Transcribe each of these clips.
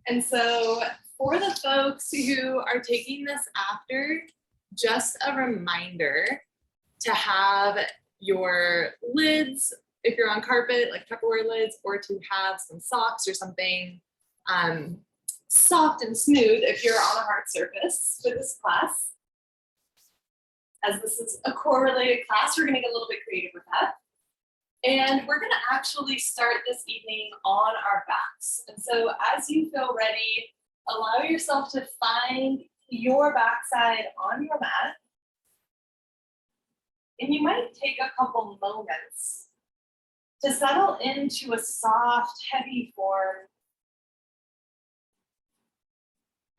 And so for the folks who are taking this after, just a reminder to have your lids, if you're on carpet, like Tupperware lids, or to have some socks or something soft and smooth if you're on a hard surface for this class. As this is a core related class, we're gonna get a little bit creative with that. And we're gonna actually start this evening on our backs. And so as you feel ready, allow yourself to find your backside on your mat. And you might take a couple moments to settle into a soft, heavy form,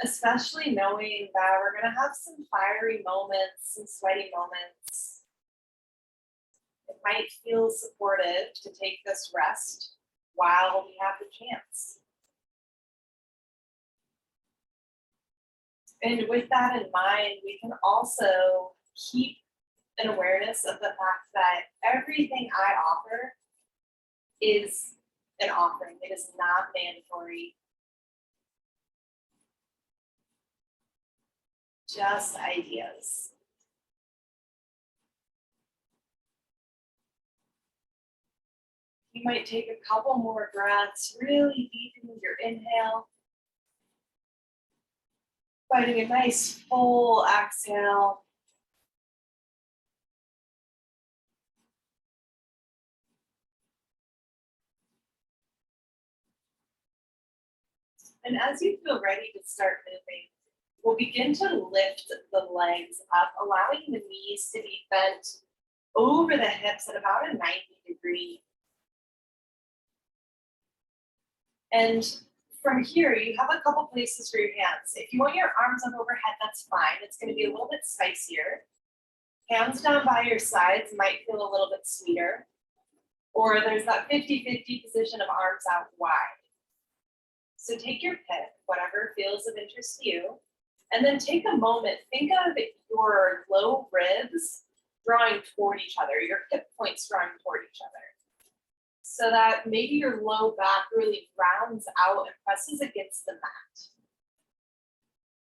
especially knowing that we're gonna have some fiery moments, some sweaty moments. It might feel supportive to take this rest while we have the chance. And with that in mind, we can also keep an awareness of the fact that everything I offer is an offering. It is not mandatory. Just ideas. You might take a couple more breaths, really deepen your inhale. Finding a nice full exhale. And as you feel ready to start moving, we'll begin to lift the legs up, allowing the knees to be bent over the hips at about a 90-degree. And from here, you have a couple places for your hands. If you want your arms up overhead, that's fine. It's going to be a little bit spicier. Hands down by your sides might feel a little bit sweeter. Or there's that 50-50 position of arms out wide. So take your pick, whatever feels of interest to you. And then take a moment, think of your low ribs drawing toward each other, your hip points drawing toward each other. So that maybe your low back really rounds out and presses against the mat.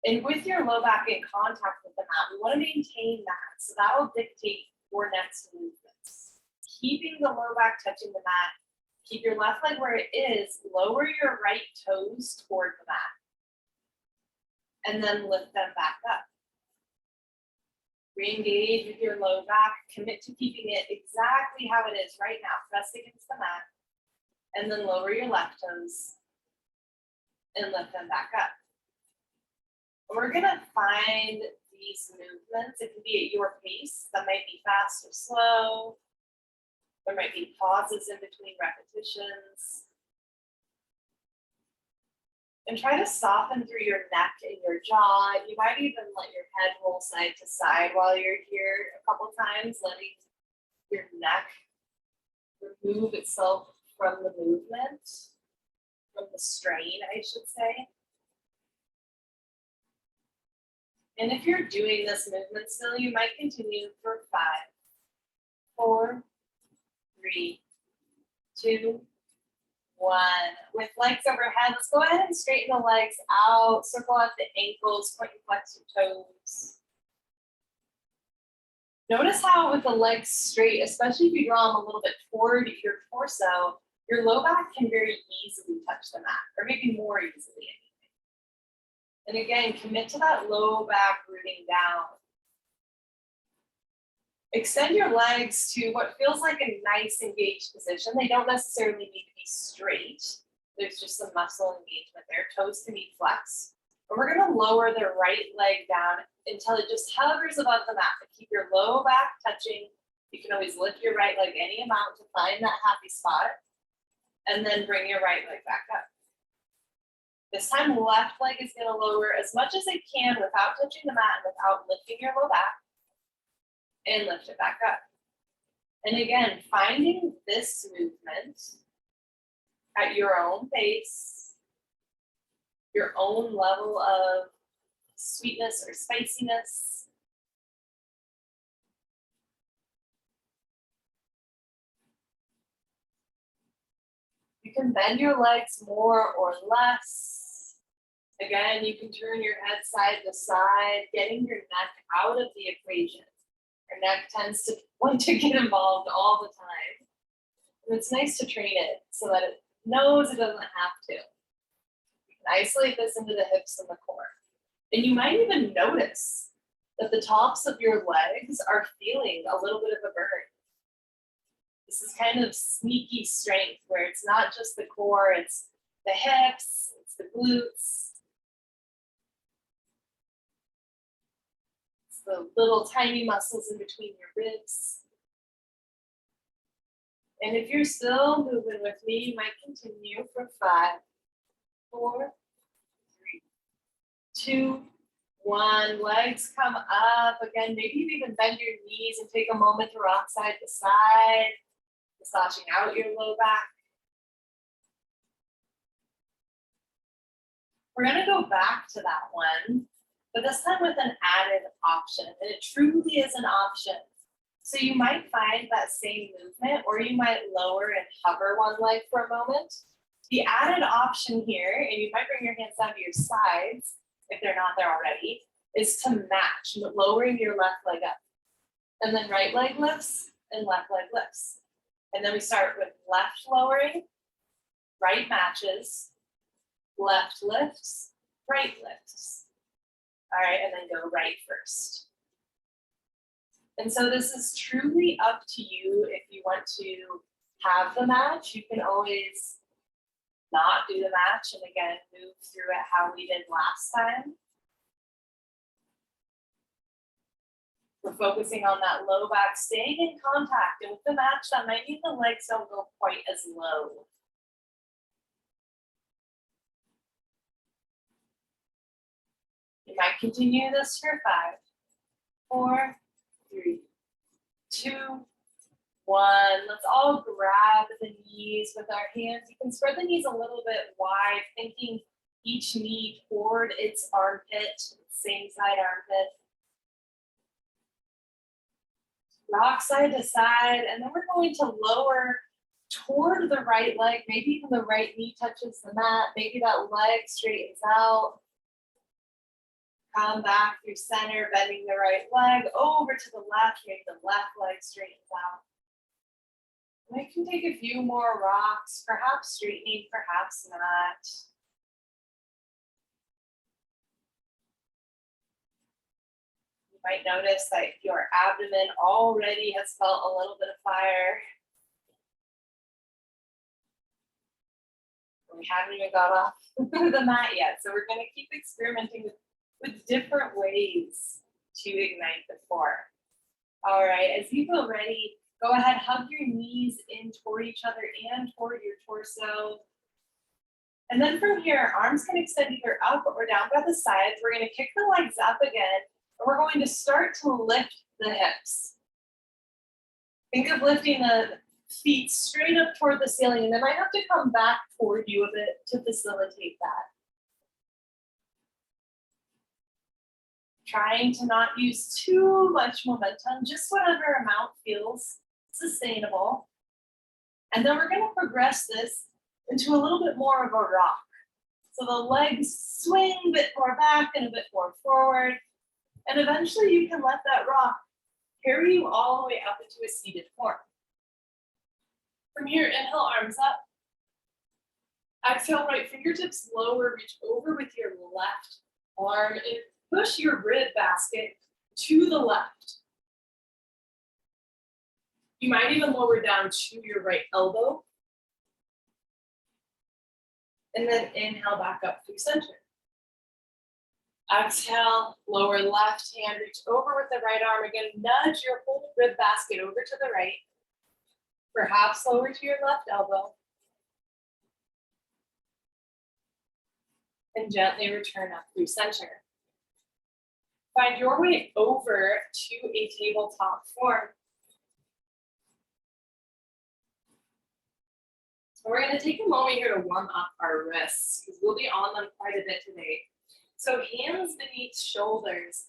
And with your low back in contact with the mat, we want to maintain that. So that will dictate your next movements. Keeping the low back touching the mat, keep your left leg where it is, lower your right toes toward the mat. And then lift them back up. Re-engage with your low back, commit to keeping it exactly how it is right now, press against the mat, and then lower your left toes and lift them back up. And we're gonna find these movements. It can be at your pace, that might be fast or slow. There might be pauses in between repetitions. And try to soften through your neck and your jaw. You might even let your head roll side to side while you're here a couple times, letting your neck remove itself from the movement, from the strain, I should say. And if you're doing this movement still, you might continue for 5, 4, 3, 2, 1. With legs overhead, let's go ahead and straighten the legs out, circle out the ankles, point and flex your toes. Notice how with the legs straight, especially if you draw them a little bit toward your torso, your low back can very easily touch the mat, or maybe more easily. And again, commit to that low back rooting down. Extend your legs to what feels like a nice engaged position. They don't necessarily need to be straight. There's just some muscle engagement there. Toes can be flexed. And we're going to lower the right leg down until it just hovers above the mat. But keep your low back touching. You can always lift your right leg any amount to find that happy spot. And then bring your right leg back up. This time, left leg is going to lower as much as it can without touching the mat and without lifting your low back. And lift it back up. And again, finding this movement at your own pace, your own level of sweetness or spiciness. You can bend your legs more or less. Again, you can turn your head side to side, getting your neck out of the equation. Your neck tends to want to get involved all the time. And it's nice to train it so that it knows it doesn't have to. You can isolate this into the hips and the core. And you might even notice that the tops of your legs are feeling a little bit of a burn. This is kind of sneaky strength where it's not just the core, it's the hips, it's the glutes. It's the little tiny muscles in between your ribs. And if you're still moving with me, you might continue for 5, 4, 3, 2, 1. Legs come up. Again, maybe you even bend your knees and take a moment to rock side to side, massaging out your low back. We're going to go back to that one, but this time with an added option. And it truly is an option. So you might find that same movement, or you might lower and hover one leg for a moment. The added option here, and you might bring your hands down to your sides if they're not there already, is to match, lowering your left leg up. And then right leg lifts and left leg lifts. And then we start with left lowering, right matches, left lifts, right lifts. All right, and then go right first. And so this is truly up to you if you want to have the match. You can always not do the match and again, move through it how we did last time. We're focusing on that low back, staying in contact. And with the match, that might mean the legs don't go quite as low. You might continue this for 5, 4, 3, 2, 1. Let's all grab the knees with our hands. You can spread the knees a little bit wide, thinking each knee toward its armpit, same side armpit. Rock side to side, and then we're going to lower toward the right leg. Maybe even the right knee touches the mat. Maybe that leg straightens out. Come back through center, bending the right leg over to the left. Make the left leg straightens out. And I can take a few more rocks, perhaps straightening, perhaps not. You might notice that your abdomen already has felt a little bit of fire. We haven't even got off the mat yet, so we're going to keep experimenting with different ways to ignite the core. All right, as you feel ready, go ahead, hug your knees in toward each other and toward your torso. And then from here, arms can extend either up or down by the sides. We're going to kick the legs up again, and we're going to start to lift the hips. Think of lifting the feet straight up toward the ceiling, and they might have to come back toward you a bit to facilitate that. Trying to not use too much momentum, just whatever amount feels sustainable. And then we're going to progress this into a little bit more of a rock. So the legs swing a bit more back and a bit more forward. And eventually you can let that rock carry you all the way up into a seated form. From here, inhale, arms up. Exhale, right fingertips lower, reach over with your left arm and push your rib basket to the left. You might even lower down to your right elbow. And then inhale back up through center. Exhale, lower left hand, reach over with the right arm. Again, nudge your whole rib basket over to the right. Perhaps lower to your left elbow. And gently return up through center. Find your way over to a tabletop form. So we're going to take a moment here to warm up our wrists because we'll be on them quite a bit today. So hands beneath shoulders.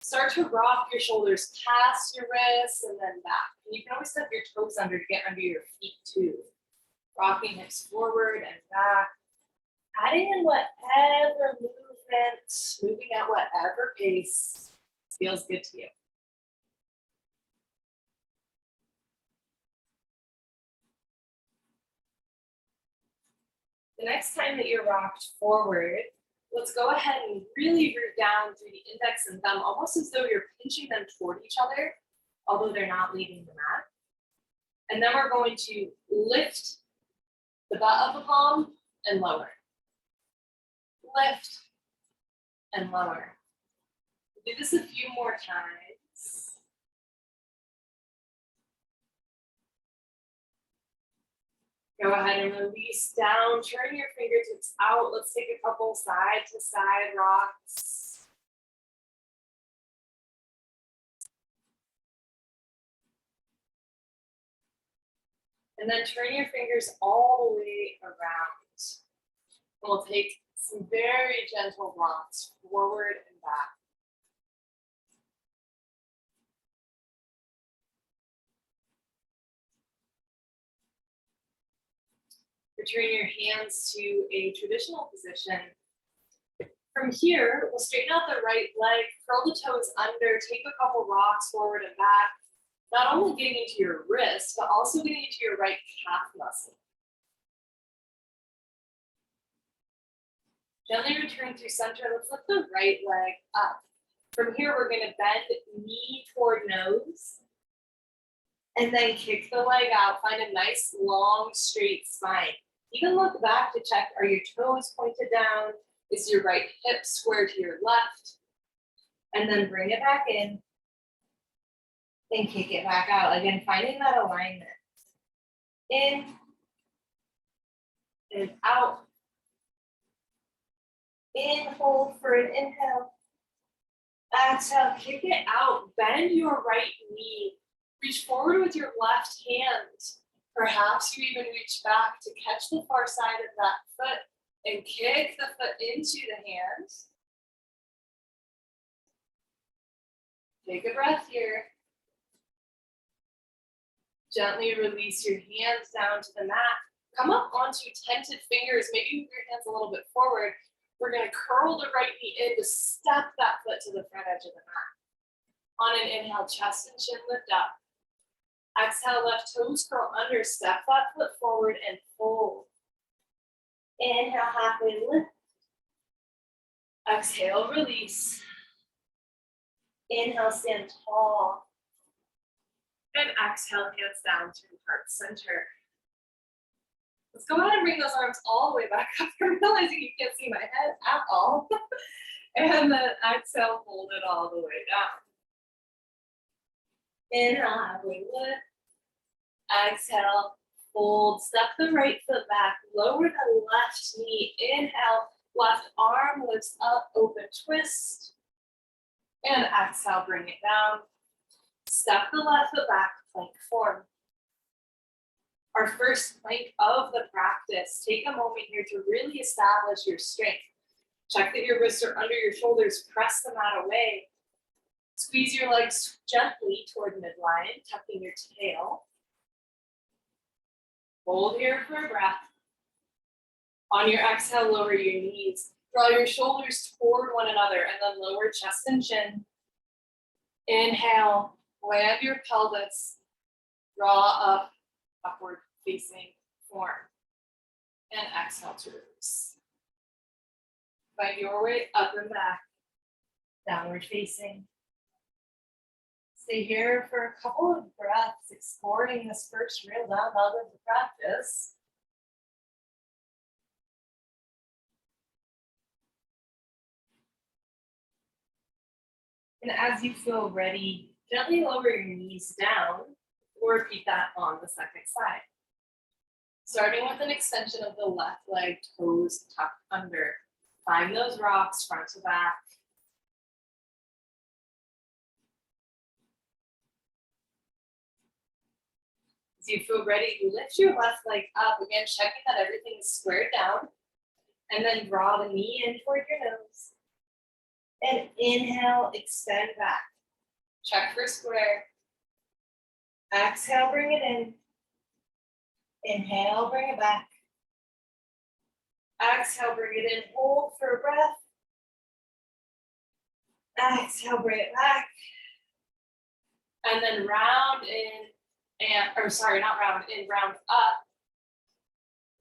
Start to rock your shoulders past your wrists and then back. And you can always step your toes under to get under your feet too. Rocking hips forward and back. Adding in whatever movement, moving at whatever pace feels good to you. The next time that you're rocked forward, let's go ahead and really root down through the index and thumb, almost as though you're pinching them toward each other, although they're not leaving the mat. And then we're going to lift the butt of the palm and lower. Lift and lower. Do this a few more times. Go ahead and release down, turn your fingertips out. Let's take a couple side to side rocks. And then turn your fingers all the way around. And we'll take some very gentle rocks forward and back. Return your hands to a traditional position. From here, we'll straighten out the right leg, curl the toes under, take a couple rocks forward and back, not only getting into your wrist, but also getting into your right calf muscle. Gently return through center. Let's lift the right leg up. From here, we're going to bend knee toward nose. And then kick the leg out. Find a nice, long, straight spine. Even look back to check, are your toes pointed down? Is your right hip square to your left? And then bring it back in. And kick it back out. Again, finding that alignment. In. And out. In, hold for an inhale. Exhale, kick it out. Bend your right knee. Reach forward with your left hand. Perhaps you even reach back to catch the far side of that foot and kick the foot into the hand. Take a breath here. Gently release your hands down to the mat. Come up onto tented fingers. Maybe move your hands a little bit forward. We're going to curl the right knee in to step that foot to the front edge of the mat. On an inhale, chest and chin lift up. Exhale, left toes curl under. Step that foot forward and fold. Inhale, halfway lift. Exhale, release. Inhale, stand tall. And exhale, hands down to heart center. Let's go ahead and bring those arms all the way back up. I'm realizing you can't see my head at all. And then exhale, hold it all the way down. Inhale, halfway lift. Exhale, fold. Step the right foot back. Lower the left knee. Inhale, left arm lifts up, open twist. And exhale, bring it down. Step the left foot back, plank form. Our first plank of the practice. Take a moment here to really establish your strength. Check that your wrists are under your shoulders. Press the mat away. Squeeze your legs gently toward midline, tucking your tail. Hold here for a breath. On your exhale, lower your knees. Draw your shoulders toward one another and then lower chest and chin. Inhale, land your pelvis. Draw up, upward facing form. And exhale to release. Find your way up and back. Downward facing. Stay here for a couple of breaths, exploring this first real down dog of the practice. And as you feel ready, gently lower your knees down, or repeat that on the second side. Starting with an extension of the left leg, toes tucked under. Find those rocks front to back. As you feel ready, lift your left leg up. Again, checking that everything is squared down. And then draw the knee in toward your nose. And inhale, extend back. Check for square. Exhale, bring it in. Inhale, bring it back. Exhale, bring it in, hold for a breath. Exhale, bring it back. And then round in, round up.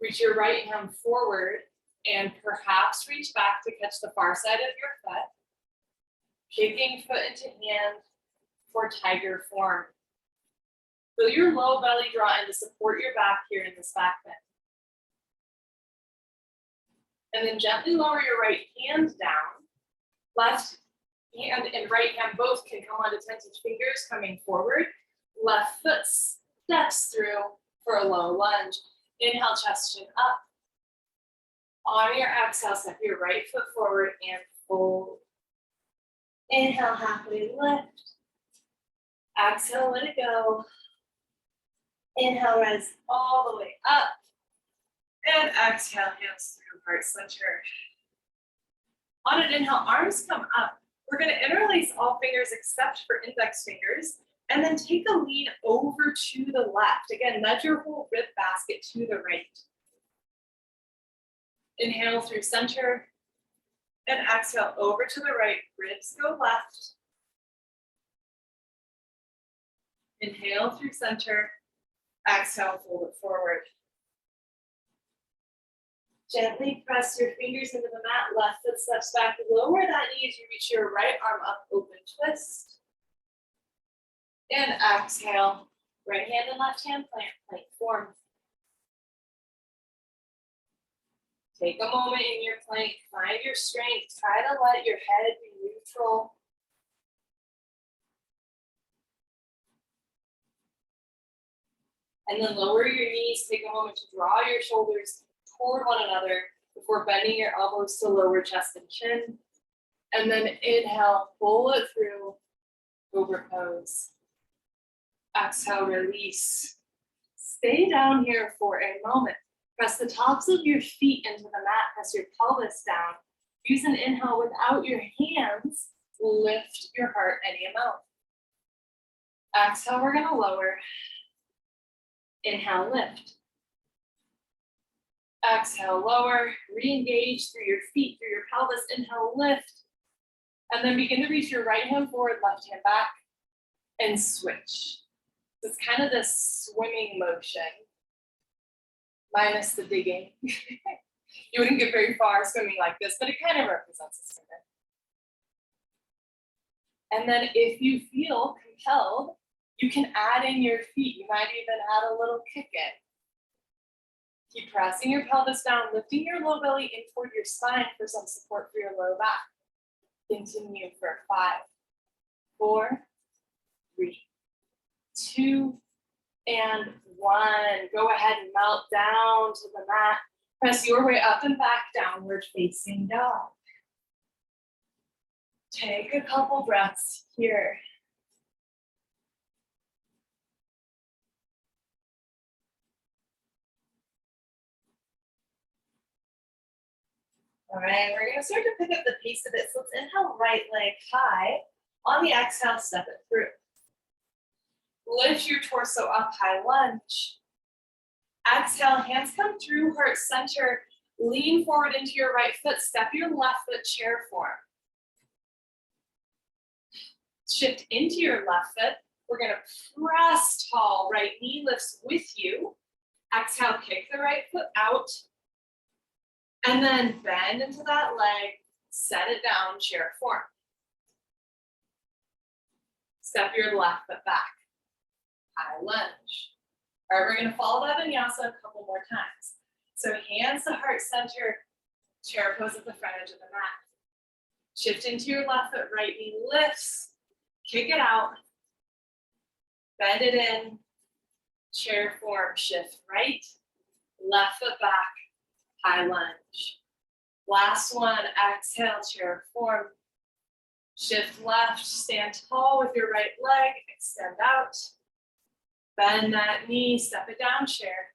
Reach your right hand forward and perhaps reach back to catch the far side of your foot. Kicking foot into hand for tiger form. Feel your low belly draw in to support your back here in this back bend. And then gently lower your right hand down. Left hand and right hand both can come onto tented fingers coming forward. Left foot steps through for a low lunge. Inhale, chest chin up. On your exhale, step your right foot forward and fold. Inhale, halfway lift. Exhale, let it go. Inhale, rise all the way up. And exhale, hands through heart center. On an inhale, arms come up. We're going to interlace all fingers except for index fingers. And then take a lean over to the left. Again, nudge your whole rib basket to the right. Inhale through center. And exhale over to the right. Ribs go left. Inhale through center. Exhale, fold it forward. Gently press your fingers into the mat. Left foot steps back. Lower that knee as you reach your right arm up. Open twist. And exhale. Right hand and left hand plant, plank form. Take a moment in your plank. Find your strength. Try to let your head be neutral. And then lower your knees. Take a moment to draw your shoulders toward one another before bending your elbows to lower chest and chin. And then inhale, pull it through, over pose. Exhale, release. Stay down here for a moment. Press the tops of your feet into the mat. Press your pelvis down. Use an inhale without your hands. Lift your heart any amount. Exhale, we're going to lower. Inhale, lift. Exhale, lower. Re-engage through your feet, through your pelvis. Inhale, lift. And then begin to reach your right hand forward, left hand back, and switch. It's kind of this swimming motion, minus the digging. You wouldn't get very far swimming like this, but it kind of represents a swimmer. And then if you feel compelled, you can add in your feet. You might even add a little kick in. Keep pressing your pelvis down, lifting your low belly in toward your spine for some support for your low back. Continue for 5, 4, 3, 2, and 1. Go ahead and melt down to the mat. Press your way up and back, downward facing dog. Take a couple breaths here. All right, we're gonna start to pick up the pace a bit. So let's inhale, right leg high. On the exhale, step it through. Lift your torso up, high lunge. Exhale, hands come through, heart center. Lean forward into your right foot. Step your left foot, chair form. Shift into your left foot. We're gonna press tall. Right knee lifts with you. Exhale, kick the right foot out. And then bend into that leg, set it down, chair form. Step your left foot back, high lunge. All right, we're gonna follow that vinyasa a couple more times. So hands to heart center, chair pose at the front edge of the mat. Shift into your left foot, right knee lifts, kick it out, bend it in, chair form, shift right, left foot back, high lunge. Last one, exhale, chair form. Shift left, stand tall with your right leg, extend out. Bend that knee, step it down, chair.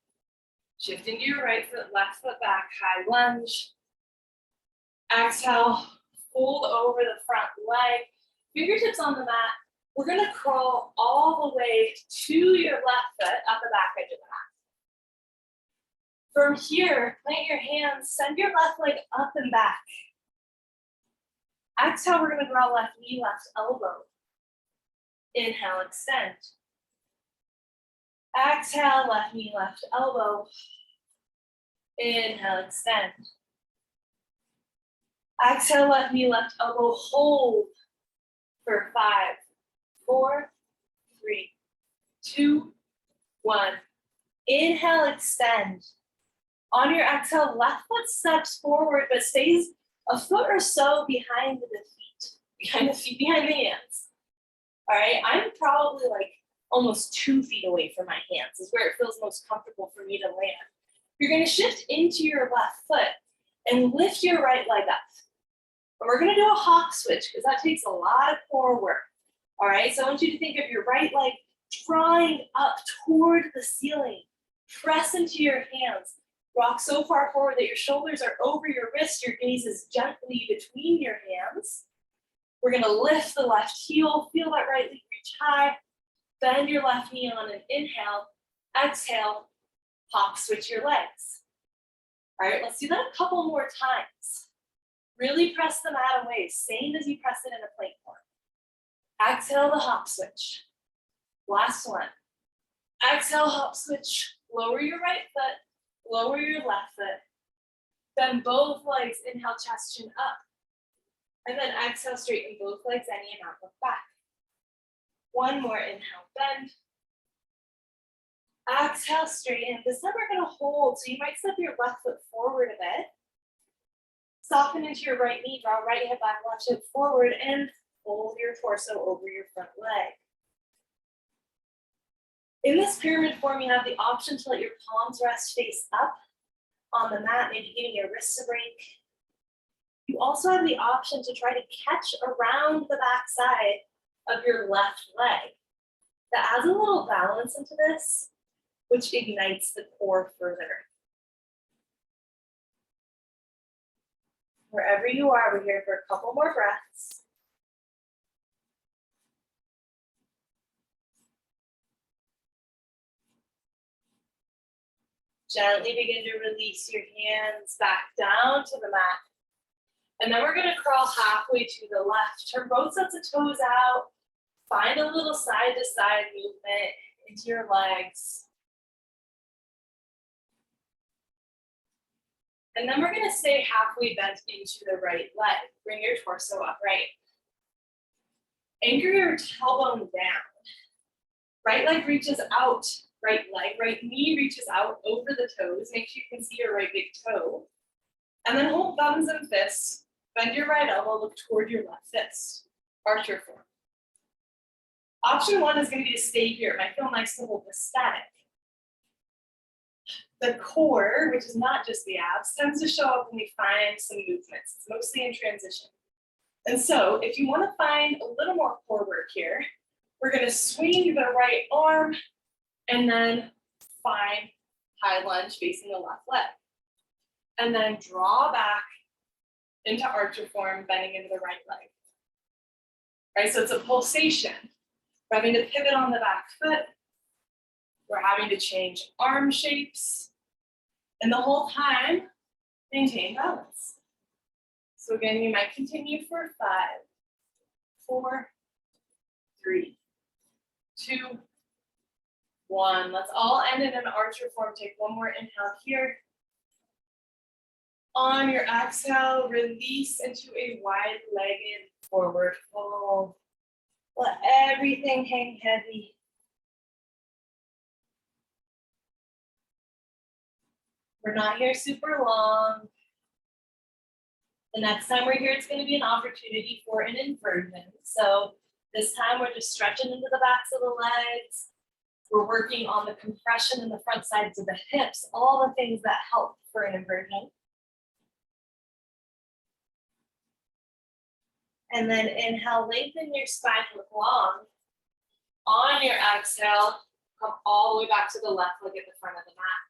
Shift into your right foot, left foot back, high lunge. Exhale, fold over the front leg. Fingertips on the mat. We're gonna crawl all the way to your left foot at the back edge of the mat. From here, plant your hands, send your left leg up and back. Exhale, we're gonna draw left knee, left elbow. Inhale, extend. Exhale, left knee, left elbow. Inhale, extend. Exhale, left knee, left elbow, hold for 5, 4, 3, 2, 1. Inhale, extend. On your exhale, left foot steps forward, but stays a foot or so behind the feet, behind the hands. All right, I'm probably like almost 2 feet away from my hands, is where it feels most comfortable for me to land. You're gonna shift into your left foot and lift your right leg up. And we're gonna do a hawk switch because that takes a lot of core work. All right, so I want you to think of your right leg drawing up toward the ceiling. Press into your hands. Rock so far forward that your shoulders are over your wrist, your gaze is gently between your hands. We're gonna lift the left heel, feel that right leg reach high, bend your left knee on an inhale, exhale, hawk switch your legs. All right, let's do that a couple more times. Really press the mat away, same as you press it in a plank form. Exhale the hop switch. Last one. Exhale, hop switch. Lower your right foot, lower your left foot. Bend both legs, inhale, chest chin up. And then exhale, straighten both legs any amount, look back. One more, inhale, bend. Exhale, straighten. This time we're gonna hold, so you might step your left foot forward a bit. Soften into your right knee, draw right hip back, left hip forward, and fold your torso over your front leg. In this pyramid form, you have the option to let your palms rest face up on the mat, maybe giving your wrists a break. You also have the option to try to catch around the back side of your left leg. That adds a little balance into this, which ignites the core further. Wherever you are, we're here for a couple more breaths. Gently begin to release your hands back down to the mat. And then we're gonna crawl halfway to the left. Turn both sets of toes out. Find a little side to side movement into your legs. And then we're gonna stay halfway bent into the right leg. Bring your torso upright. Anchor your tailbone down. Right leg reaches out. Right leg, right knee reaches out over the toes. Make sure you can see your right big toe. And then hold thumbs and fists. Bend your right elbow, look toward your left fist. Archer form. Option 1 is going to be to stay here. It might feel nice to hold this static. The core, which is not just the abs, tends to show up when we find some movements. It's mostly in transition. And so if you want to find a little more core work here, we're going to swing the right arm and then find high lunge facing the left leg. And then draw back into archer form, bending into the right leg. Right, so it's a pulsation. We're having to pivot on the back foot. We're having to change arm shapes. And the whole time, maintain balance. So again, you might continue for 5, 4, 3, 2, 1. Let's all end in an archer form. Take one more inhale here. On your exhale, release into a wide-legged forward fold. Let everything hang heavy. We're not here super long. The next time we're here, it's going to be an opportunity for an inversion. So this time we're just stretching into the backs of the legs. We're working on the compression in the front sides of the hips, all the things that help for an inversion. And then inhale, lengthen your spine, look long. On your exhale, come all the way back to the left leg at the front of the mat.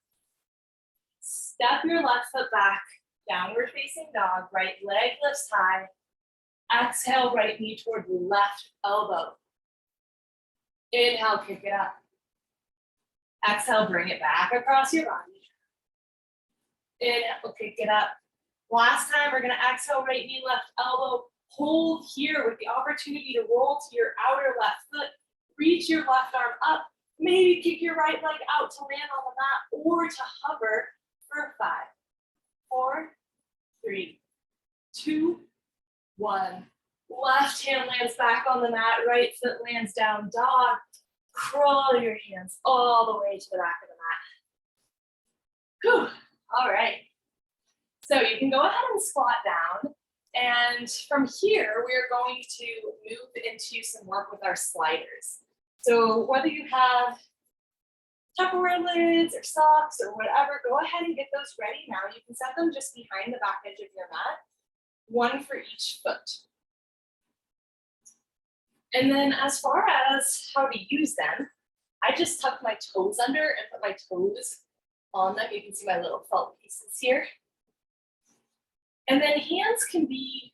Step your left foot back, downward facing dog, right leg lifts high. Exhale, right knee toward left elbow. Inhale, kick it up. Exhale, bring it back across your body. Inhale, okay, get up. Last time, we're gonna exhale, right knee, left elbow. Hold here with the opportunity to roll to your outer left foot. Reach your left arm up. Maybe kick your right leg out to land on the mat or to hover for 5, 4, 3, 2, 1. Left hand lands back on the mat, right foot lands down dog. Crawl your hands all the way to the back of the mat. Whew. All right. So you can go ahead and squat down. And from here, we're going to move into some work with our sliders. So whether you have Tupperware lids or socks or whatever, go ahead and get those ready now. You can set them just behind the back edge of your mat, one for each foot. And then as far as how to use them, I just tuck my toes under and put my toes on them. You can see my little felt pieces here. And then hands can be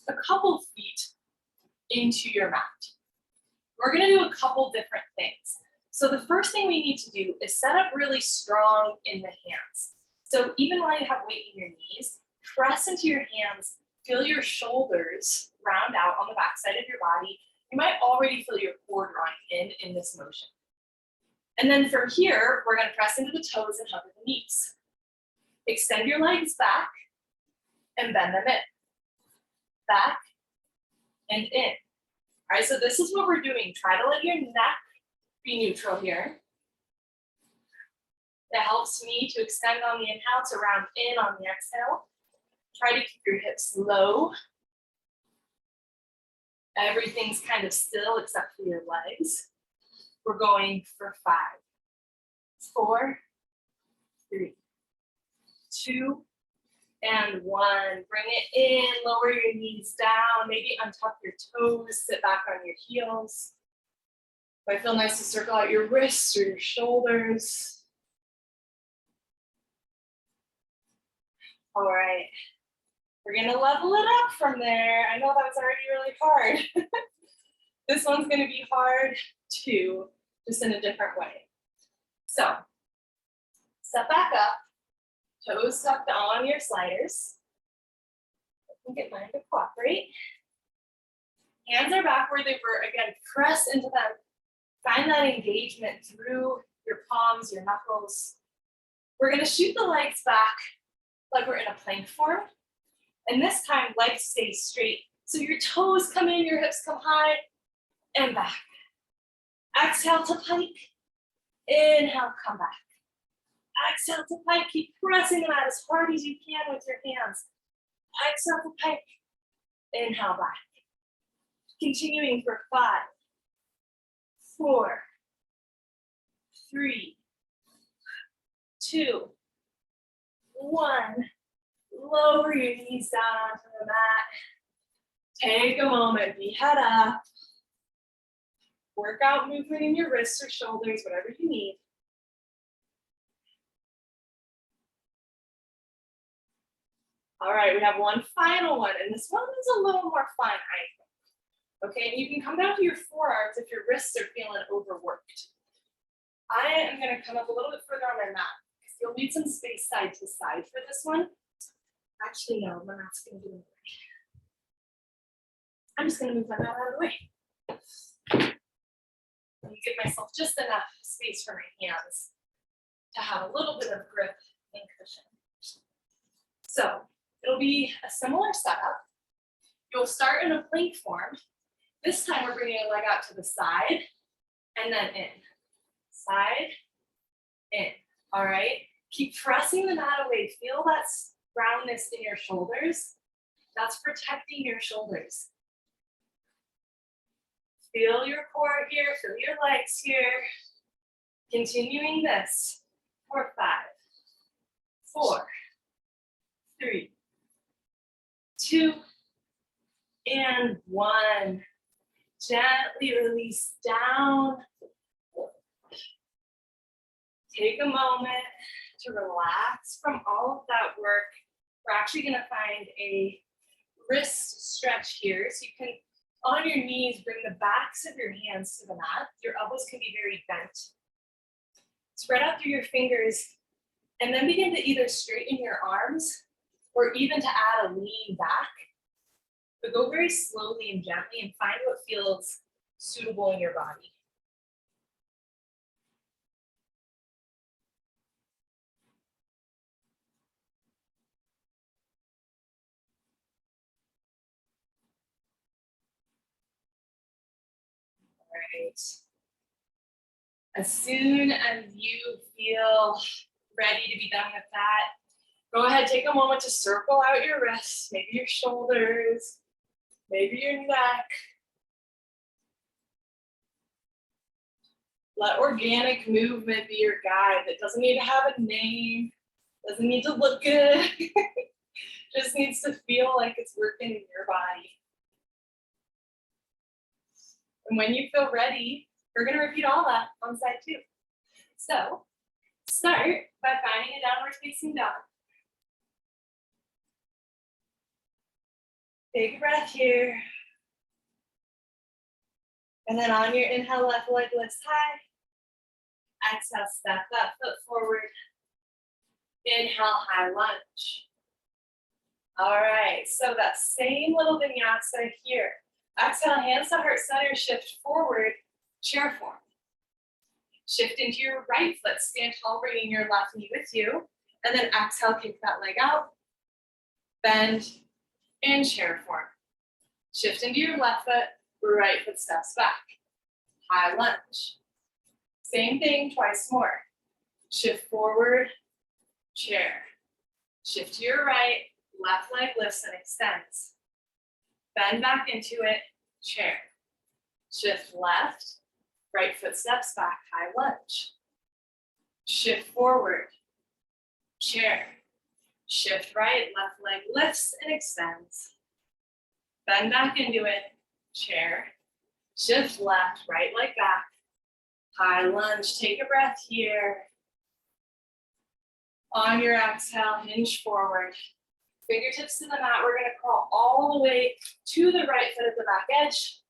a couple feet into your mat. We're gonna do a couple different things. So the first thing we need to do is set up really strong in the hands. So even while you have weight in your knees, press into your hands, feel your shoulders round out on the back side of your body. You might already feel your core drawing in this motion. And then from here, we're gonna press into the toes and hover the knees. Extend your legs back and bend them in. Back and in. All right, so this is what we're doing. Try to let your neck be neutral here. That helps me to extend on the inhale, to round in on the exhale. Try to keep your hips low. Everything's kind of still except for your legs. We're going for 5, 4, 3, 2, and 1. Bring it in, lower your knees down, maybe untuck your toes, sit back on your heels. Might feel nice to circle out your wrists or your shoulders. All right, we're gonna level it up from there. I know that was already really hard. This one's gonna be hard too, just in a different way. So, step back up, toes tucked on your sliders. I can get mine to cooperate. Hands are back where they were. Again, press into them. Find that engagement through your palms, your knuckles. We're gonna shoot the legs back like we're in a plank form. And this time, legs stay straight. So your toes come in, your hips come high, and back. Exhale to pike. Inhale, come back. Exhale to pike. Keep pressing them out as hard as you can with your hands. Exhale to pike. Inhale, back. Continuing for 5, 4, 3, 2, 1. Lower your knees down onto the mat. Take a moment, be head up. Workout movement in your wrists or shoulders, whatever you need. All right, we have one final one, and this one is a little more fun, I think. Okay, and you can come down to your forearms if your wrists are feeling overworked. I am gonna come up a little bit further on my mat, because you'll need some space side to side for this one. Actually, no, my mat's gonna be in the way. I'm just gonna move my mat out of the way. Let me give myself just enough space for my hands to have a little bit of grip and cushion. So it'll be a similar setup. You'll start in a plank form. This time we're bringing a leg out to the side and then in. Side, in. All right. Keep pressing the mat away. Feel that roundness in your shoulders. That's protecting your shoulders. Feel your core here, feel your legs here. Continuing this for 5, 4, 3, 2, and 1. Gently release down. Take a moment to relax from all of that work. We're actually going to find a wrist stretch here. So you can, on your knees, bring the backs of your hands to the mat. Your elbows can be very bent. Spread out through your fingers And then begin to either straighten your arms or even to add a lean back. But go very slowly and gently and find what feels suitable in your body. All right. As soon as you feel ready to be done with that, go ahead, take a moment to circle out your wrists, maybe your shoulders, maybe your neck. Let organic movement be your guide. It doesn't need to have a name, doesn't need to look good, just needs to feel like it's working in your body. And when you feel ready, we're gonna repeat all that on side two. So start by finding a downward facing dog. Take a breath here. And then on your inhale, left leg lifts high. Exhale, step that foot forward. Inhale, high lunge. All right, so that same little vinyasa here. Exhale, hands to heart center, shift forward, chair form. Shift into your right foot, stand tall, bringing your left knee with you. And then exhale, kick that leg out. Bend in chair form. Shift into your left foot, right foot steps back. High lunge. Same thing, twice more. Shift forward, chair. Shift to your right, left leg lifts and extends. Bend back into it, chair. Shift left, right foot steps back, high lunge. Shift forward, chair. Shift right, left leg lifts and extends. Bend back into it, chair. Shift left, right leg back, high lunge. Take a breath here. On your exhale, hinge forward. Fingertips to the mat. We're gonna crawl all the way to the right foot at the back edge.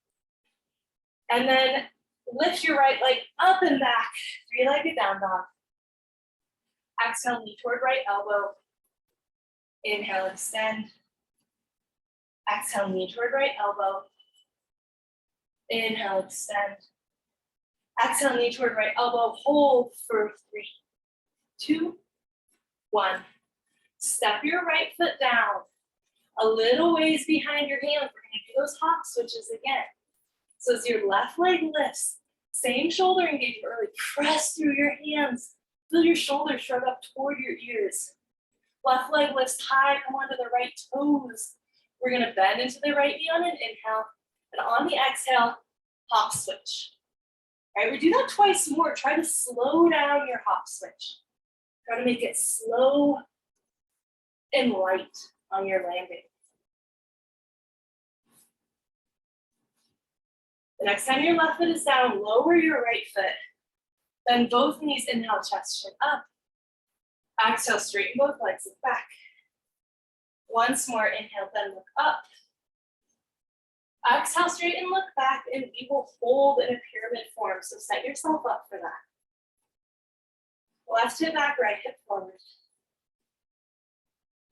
And then lift your right leg up and back. Three-legged down dog. Exhale, knee toward right elbow. Inhale, extend. Exhale, knee toward right elbow. Inhale, extend. Exhale, knee toward right elbow. Hold for 3, 2, 1. Step your right foot down a little ways behind your hand. We're gonna do those hop switches again. So as your left leg lifts, same shoulder engagement, really press through your hands. Feel your shoulders shrug up toward your ears. Left leg lifts high, come onto the right toes. We're gonna bend into the right knee on an inhale, and on the exhale, hop switch. All right, we do that twice more. Try to slow down your hop switch. Try to make it slow and light on your landing. The next time your left foot is down, lower your right foot. Bend both knees, inhale, chest chin up. Exhale, straighten both legs, look back. Once more, inhale, then look up. Exhale, straighten, look back, and we will hold in a pyramid form, so set yourself up for that. Left hip back, right hip forward.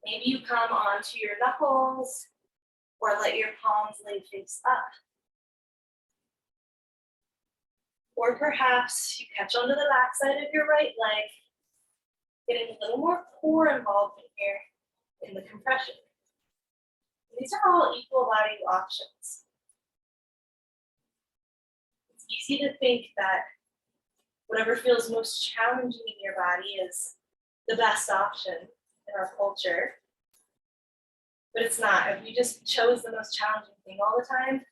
Maybe you come onto your knuckles or let your palms lay face up. Or perhaps you catch onto the backside of your right leg, getting a little more core involvement here in the compression. These are all equal value options. It's easy to think that whatever feels most challenging in your body is the best option in our culture, but it's not. If we just chose the most challenging thing all the time,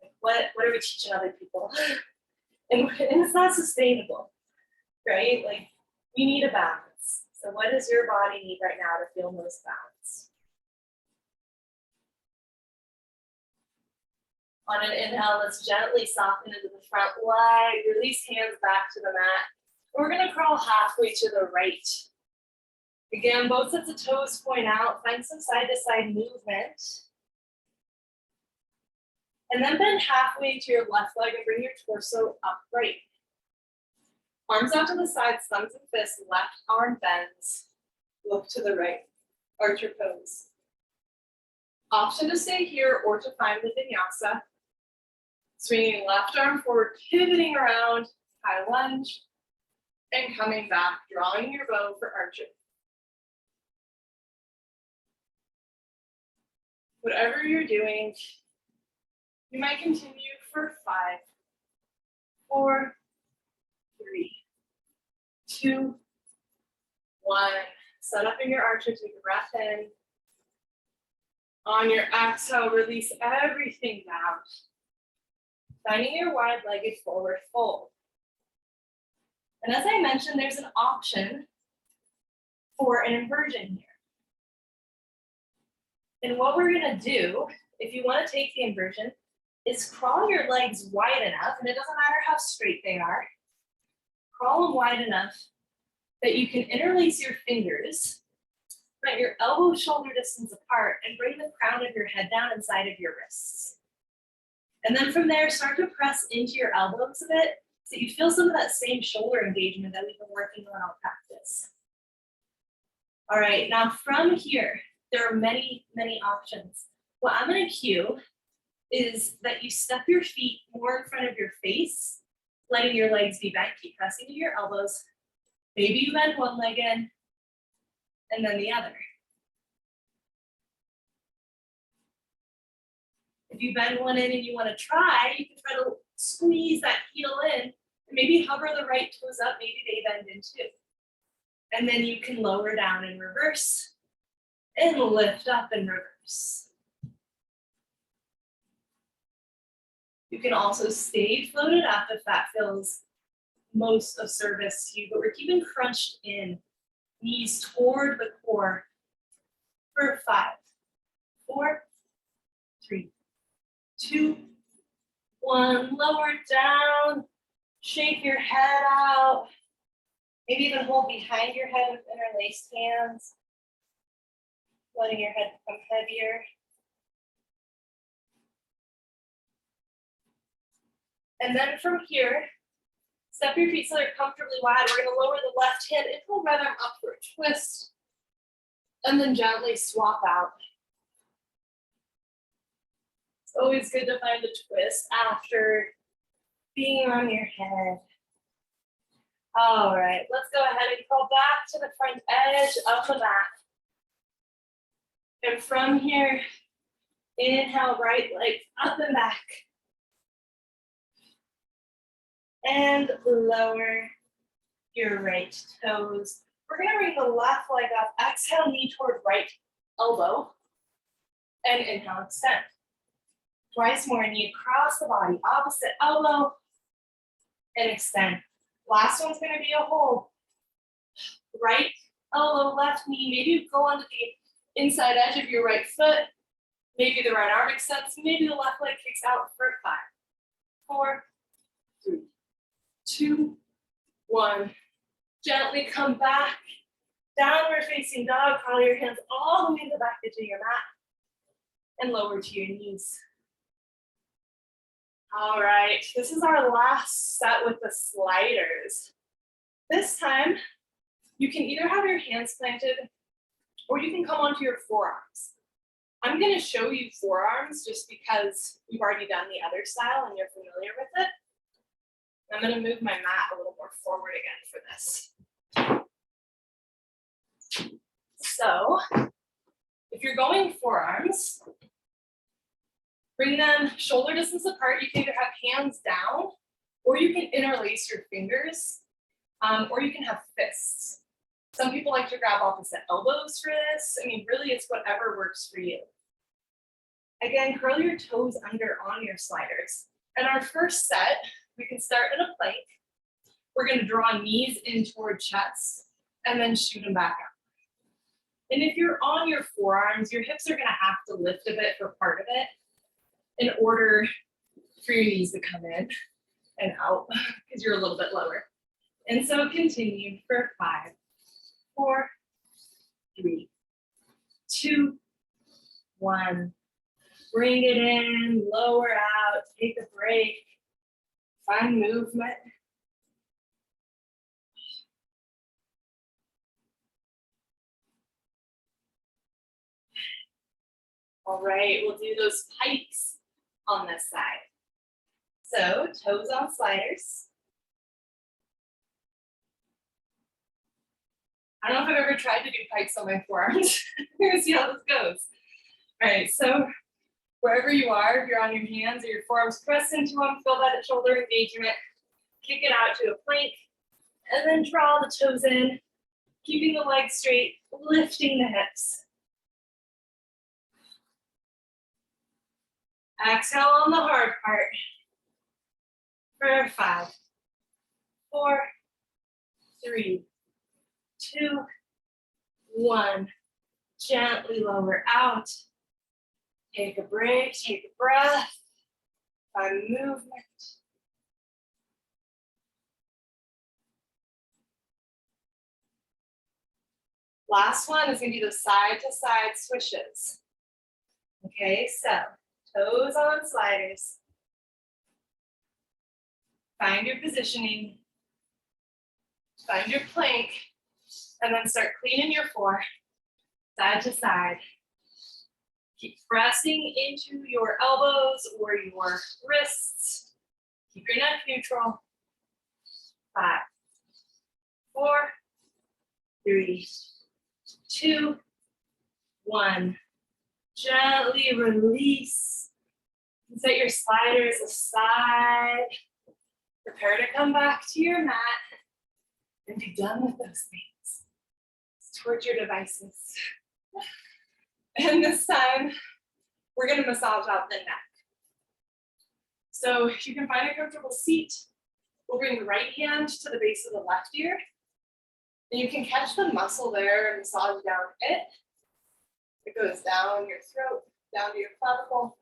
like what are we teaching other people? and it's not sustainable, right? Like, we need a balance. So what does your body need right now to feel most balanced? On an inhale, let's gently soften into the front leg, release hands back to the mat. We're gonna crawl halfway to the right. Again, both sets of toes point out, find some side to side movement. And then bend halfway to your left leg and bring your torso upright. Arms out to the sides, thumbs and fists, left arm bends, look to the right, arch your pose. Option to stay here or to find the vinyasa. Swinging left arm forward, pivoting around, high lunge, and coming back, drawing your bow for archery. Whatever you're doing, you might continue for 5, 4, 3, 2, 1. Set up in your archer, take a breath in. On your exhale, release everything down. Finding your wide-legged forward fold. And as I mentioned, there's an option for an inversion here. And what we're gonna do, if you wanna take the inversion, is crawl your legs wide enough, and it doesn't matter how straight they are, crawl them wide enough that you can interlace your fingers, put your elbows shoulder distance apart, and bring the crown of your head down inside of your wrists. And then from there, start to press into your elbows a bit so you feel some of that same shoulder engagement that we've been working on all practice. All right, now from here, there are many, many options. What I'm gonna cue is that you step your feet more in front of your face, letting your legs be bent, keep pressing into your elbows. Maybe you bend one leg in, and then the other. If you bend one in and you want to try, you can try to squeeze that heel in, and maybe hover the right toes up, maybe they bend in too. And then you can lower down and reverse, and lift up and reverse. You can also stay floated up if that feels most of service to you, but we're keeping crunched in, knees toward the core for 5, 4, 3, 2, 1. Lower down, shake your head out. Maybe even hold behind your head with interlaced hands, letting your head become heavier. And then from here, step your feet so they're comfortably wide. We're gonna lower the left hand into a right arm up for a twist, and then gently swap out. It's always good to find a twist after being on your head. All right, let's go ahead and crawl back to the front edge of the mat. And from here, inhale, right leg up and back. And lower your right toes. We're gonna bring the left leg up, exhale, knee toward right elbow, and inhale, extend. Twice more, knee across the body, opposite elbow, and extend. Last one's gonna be a hold. Right elbow, left knee, maybe you go onto the inside edge of your right foot, maybe the right arm extends, maybe the left leg kicks out for 5, 4, 3, 2, 1. Gently come back, downward facing dog, crawl your hands all the way to the back edge of your mat, and lower to your knees. All right, this is our last set with the sliders. This time, you can either have your hands planted, or you can come onto your forearms. I'm gonna show you forearms just because we've already done the other style and you're familiar with it. I'm gonna move my mat a little more forward again for this. So, if you're going forearms, bring them shoulder distance apart. You can either have hands down, or you can interlace your fingers, or you can have fists. Some people like to grab opposite elbows for this. I mean, really, it's whatever works for you. Again, curl your toes under on your sliders. And our first set, we can start in a plank. We're going to draw knees in toward chest and then shoot them back up. And if you're on your forearms, your hips are going to have to lift a bit for part of it in order for your knees to come in and out because you're a little bit lower. And so continue for 5, 4, 3, 2, 1. Bring it in, lower out, take a break, find movement. All right, we'll do those pikes on this side. So toes on sliders. I don't know if I've ever tried to do pikes on my forearms. We're gonna see how this goes. All right, so wherever you are, if you're on your hands or your forearms, press into them, feel that shoulder engagement, kick it out to a plank, and then draw the toes in, keeping the legs straight, lifting the hips. Exhale on the hard part. For 5, 4, 3, 2, 1. Gently lower out. Take a break, take a breath. Find movement. Last one is going to be the side to side swishes. Okay, so toes on sliders. Find your positioning. Find your plank. And then start cleaning your floor. Side to side. Keep pressing into your elbows or your wrists. Keep your neck neutral. 5, 4, 3, 2, 1. Gently release. Set your sliders aside. Prepare to come back to your mat and be done with those things. Towards your devices. And this time, we're going to massage out the neck. So if you can find a comfortable seat, we'll bring the right hand to the base of the left ear. And you can catch the muscle there and massage down it. It goes down your throat, down to your clavicle.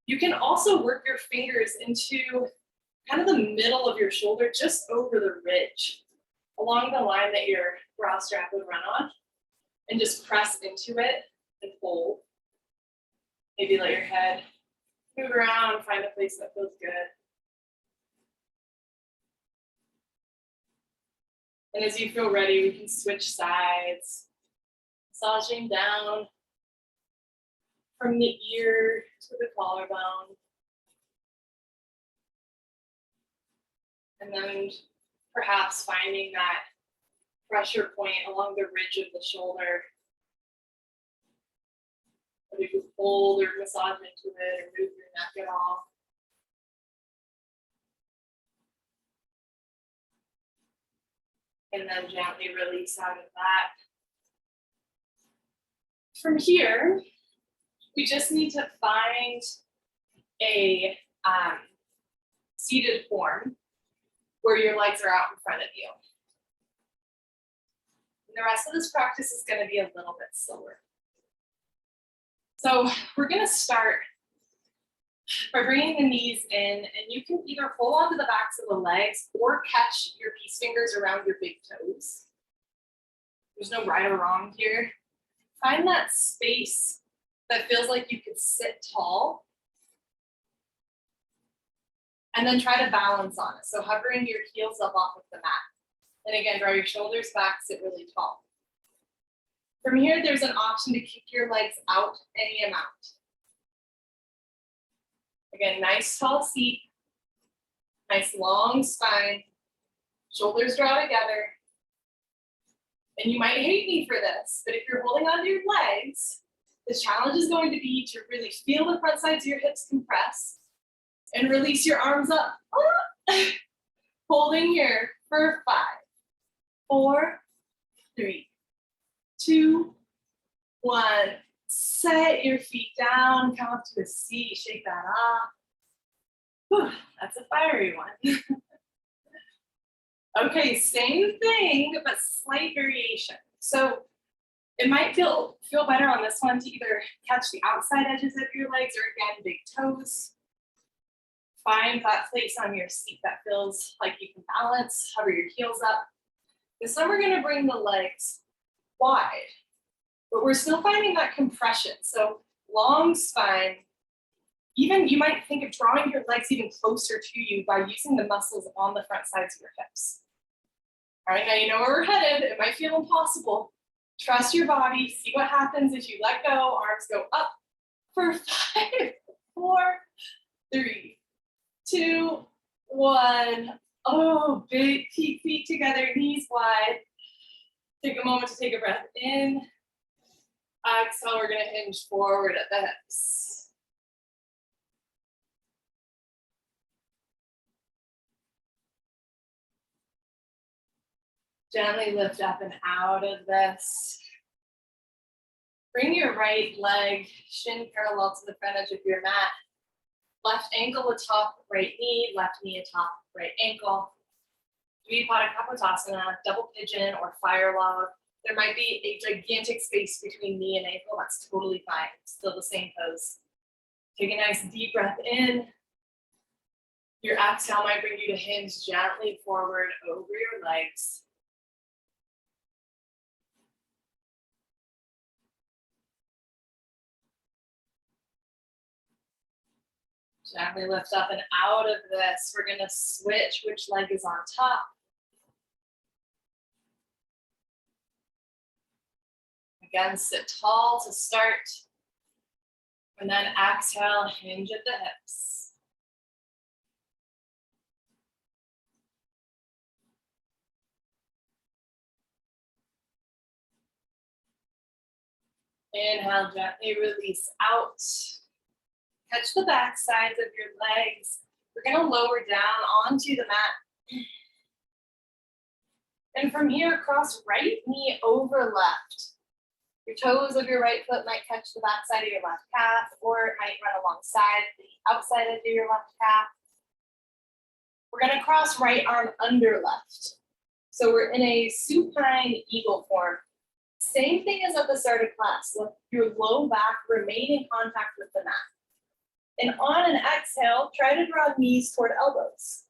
You can also work your fingers into kind of the middle of your shoulder, just over the ridge, along the line that your bra strap would run on, and just press into it and hold. Maybe let your head move around, find a place that feels good. And as you feel ready, we can switch sides, massaging down from the ear to the collarbone. And then perhaps finding that pressure point along the ridge of the shoulder. Whether you hold or massage into it or move your neck at all. And then gently release out of that. From here, we just need to find a seated form where your legs are out in front of you. And the rest of this practice is going to be a little bit slower. So we're going to start by bringing the knees in, and you can either hold onto the backs of the legs or catch your peace fingers around your big toes. There's no right or wrong here. Find that space that feels like you could sit tall. And then try to balance on it. So hovering your heels up off of the mat. And again, draw your shoulders back, sit really tall. From here, there's an option to kick your legs out any amount. Again, nice tall seat, nice long spine, shoulders draw together. And you might hate me for this, but if you're holding onto your legs, the challenge is going to be to really feel the front sides of your hips compress and release your arms up. Holding here for 5, 4, 3, 2, 1. Set your feet down, come up to a seat, shake that off. Whew, that's a fiery one. Okay, same thing, but slight variation. So it might feel better on this one to either catch the outside edges of your legs or again, big toes. Find that place on your seat that feels like you can balance, hover your heels up. This time we're gonna bring the legs wide, but we're still finding that compression. So long spine, even you might think of drawing your legs even closer to you by using the muscles on the front sides of your hips. All right, now you know where we're headed. It might feel impossible. Trust your body, see what happens as you let go, arms go up, for 5, 4, 3, 2, 1. Oh, big peak feet together, knees wide. Take a moment to take a breath in. Exhale, we're gonna hinge forward at the hips. Gently lift up and out of this. Bring your right leg shin parallel to the front edge of your mat. Left ankle atop right knee, left knee atop right ankle. Dvipada Kapotasana, double pigeon or fire log. There might be a gigantic space between knee and ankle. That's totally fine. Still the same pose. Take a nice deep breath in. Your exhale might bring you to hinge gently forward over your legs. Gently lift up and out of this. We're gonna switch which leg is on top. Again, sit tall to start. And then exhale, hinge at the hips. Inhale, gently release out. Catch the back sides of your legs. We're gonna lower down onto the mat. And from here, cross right knee over left. Your toes of your right foot might catch the back side of your left calf, or it might run alongside the outside edge of your left calf. We're gonna cross right arm under left. So we're in a supine eagle form. Same thing as at the start of class. Let your low back remain in contact with the mat. And on an exhale, try to draw knees toward elbows.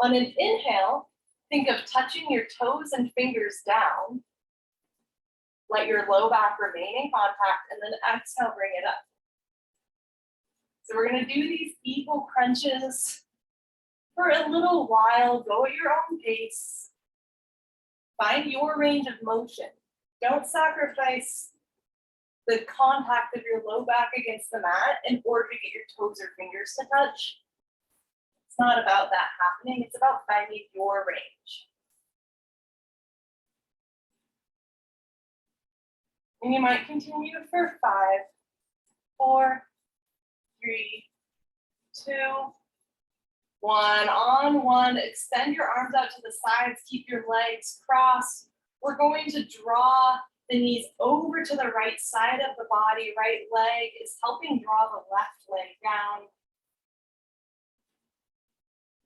On an inhale, think of touching your toes and fingers down. Let your low back remain in contact, and then exhale, bring it up. So we're gonna do these eagle crunches for a little while. Go at your own pace. Find your range of motion. Don't sacrifice the contact of your low back against the mat in order to get your toes or fingers to touch. It's not about that happening. It's about finding your range. And you might continue for 5, 4, 3, 2, 1. On 1, extend your arms out to the sides. Keep your legs crossed. We're going to draw the knees over to the right side of the body. Right leg is helping draw the left leg down.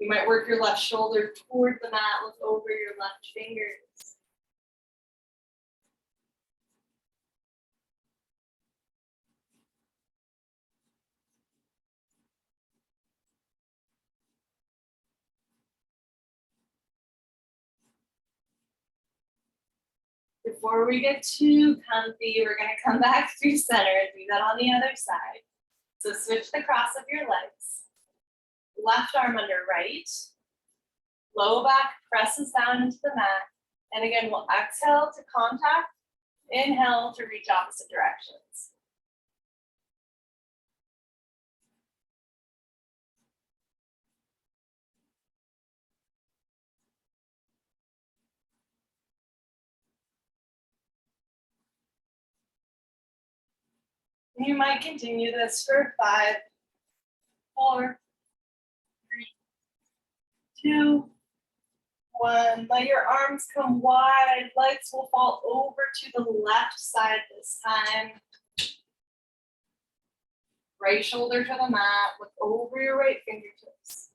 You might work your left shoulder toward the mat, look over your left fingers. Before we get too comfy, we're gonna come back through center and do that on the other side. So switch the cross of your legs. Left arm under right. Low back presses down into the mat. And again, we'll exhale to contact. Inhale to reach opposite directions. You might continue this for 5, 4, 3, 2, 1. Let your arms come wide. Legs will fall over to the left side this time. Right shoulder to the mat. Look over your right fingertips.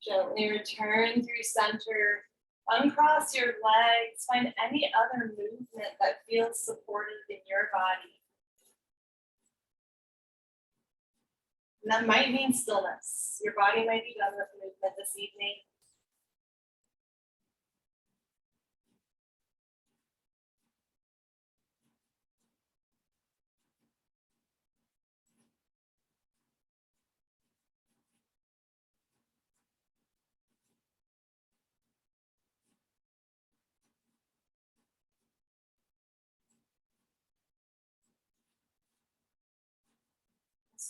Gently return through center. Uncross your legs. Find any other movement that feels supportive in your body. And that might mean stillness. Your body might be done with movement this evening.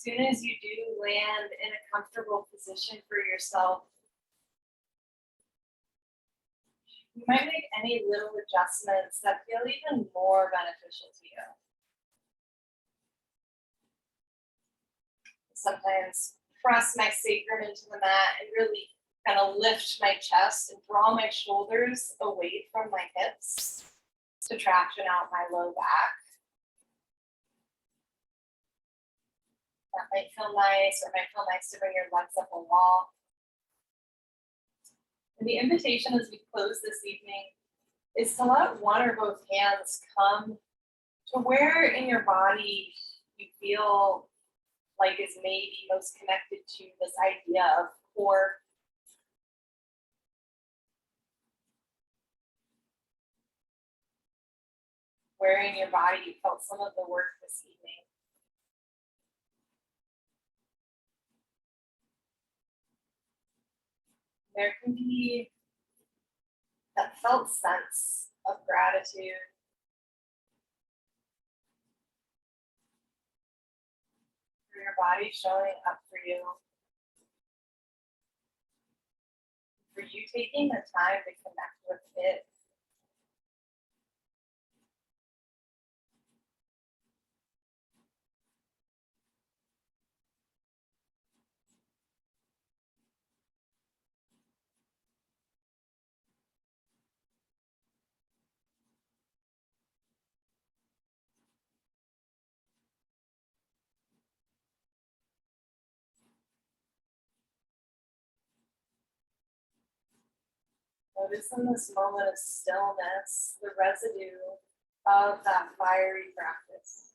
soon as you do land in a comfortable position for yourself, you might make any little adjustments that feel even more beneficial to you. Sometimes press my sacrum into the mat and really kind of lift my chest and draw my shoulders away from my hips to traction out my low back. That might feel nice, or it might feel nice to bring your legs up a wall. And the invitation as we close this evening is to let one or both hands come to where in your body you feel like is maybe most connected to this idea of core. Where in your body you felt some of the work this evening. There can be that felt sense of gratitude. For your body showing up for you. For you taking the time to connect with it. Notice in this moment of stillness, the residue of that fiery practice.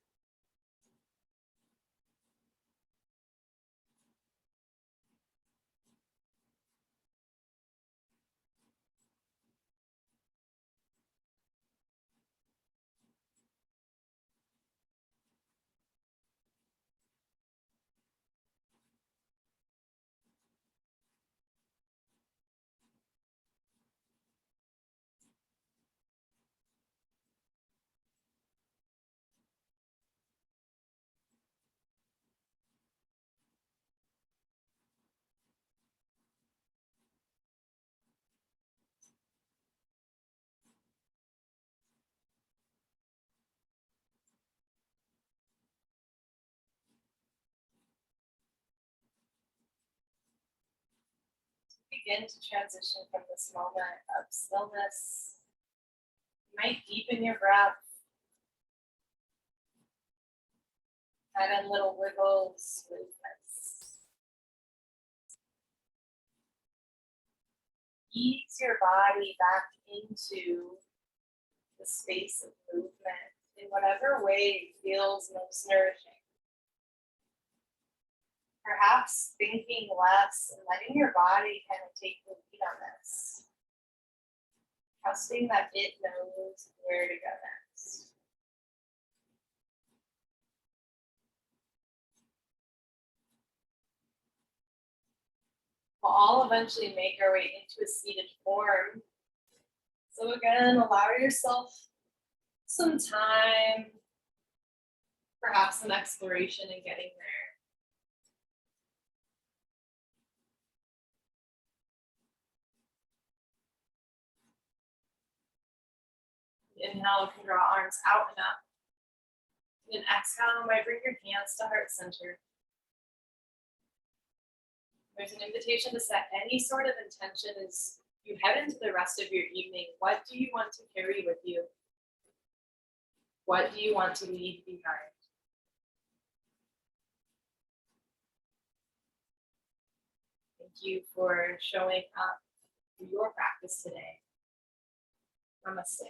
Begin to transition from this moment of stillness. You might deepen your breath. Add in little wiggles, movements. Ease your body back into the space of movement in whatever way feels most nourishing. Perhaps thinking less and letting your body kind of take the lead on this. Trusting that it knows where to go next. We'll all eventually make our way into a seated form. So again, allow yourself some time, perhaps some exploration in getting there. Inhale, you can draw arms out and up. And exhale, you might bring your hands to heart center. There's an invitation to set any sort of intention as you head into the rest of your evening. What do you want to carry with you? What do you want to leave behind? Thank you for showing up for your practice today. Namaste.